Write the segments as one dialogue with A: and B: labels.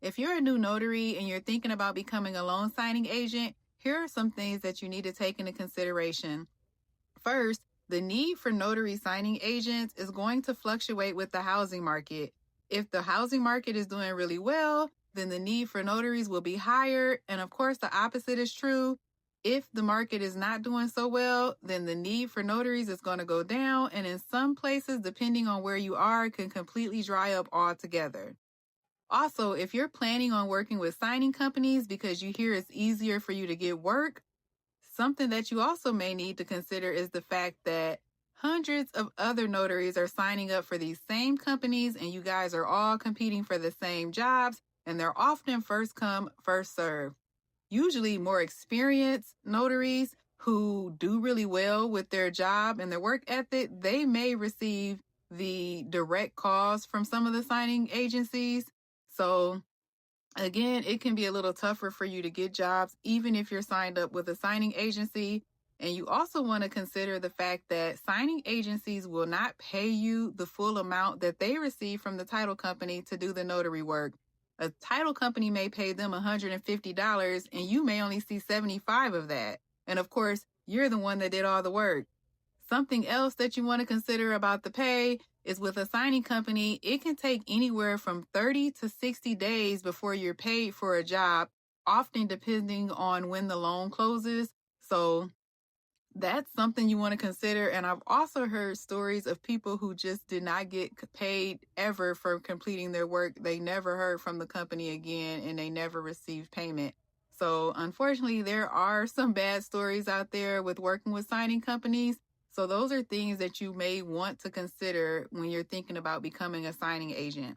A: If you're a new notary and you're thinking about becoming a loan signing agent, here are some things that you need to take into consideration. First, the need for notary signing agents is going to fluctuate with the housing market. If the housing market is doing really well, then the need for notaries will be higher. And of course, the opposite is true. If the market is not doing so well, then the need for notaries is going to go down. And in some places, depending on where you are, it can completely dry up altogether. Also, if you're planning on working with signing companies because you hear it's easier for you to get work, something that you also may need to consider is the fact that hundreds of other notaries are signing up for these same companies and you guys are all competing for the same jobs, and they're often first come, first serve. Usually more experienced notaries who do really well with their job and their work ethic, they may receive the direct calls from some of the signing agencies. So again, it can be a little tougher for you to get jobs, even if you're signed up with a signing agency. And you also want to consider the fact that signing agencies will not pay you the full amount that they receive from the title company to do the notary work. A title company may pay them $150 and you may only see 75 of that. And of course, you're the one that did all the work. Something else that you want to consider about the pay is with a signing company, it can take anywhere from 30 to 60 days before you're paid for a job, often depending on when the loan closes. So that's something you want to consider. And I've also heard stories of people who just did not get paid ever for completing their work. They never heard from the company again and they never received payment. So unfortunately, there are some bad stories out there with working with signing companies. So those are things that you may want to consider when you're thinking about becoming a signing agent.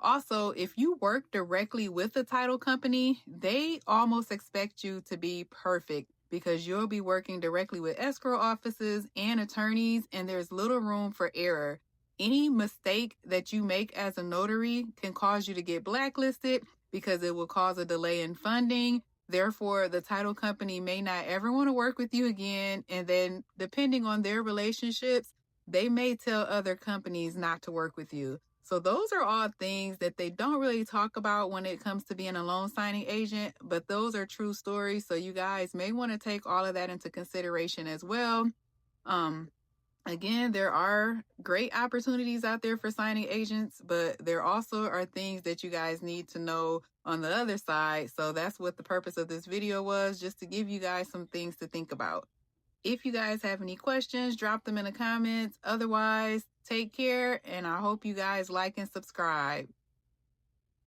A: Also, if you work directly with the title company, they almost expect you to be perfect because you'll be working directly with escrow offices and attorneys, and there's little room for error. Any mistake that you make as a notary can cause you to get blacklisted because it will cause a delay in funding. Therefore, the title company may not ever want to work with you again. And then depending on their relationships, they may tell other companies not to work with you. So those are all things that they don't really talk about when it comes to being a loan signing agent, but those are true stories. So you guys may want to take all of that into consideration as well. Again, there are great opportunities out there for signing agents, but there also are things that you guys need to know on the other side. So that's what the purpose of this video was, just to give you guys some things to think about. If you guys have any questions, drop them in the comments. Otherwise, take care, and I hope you guys like and subscribe.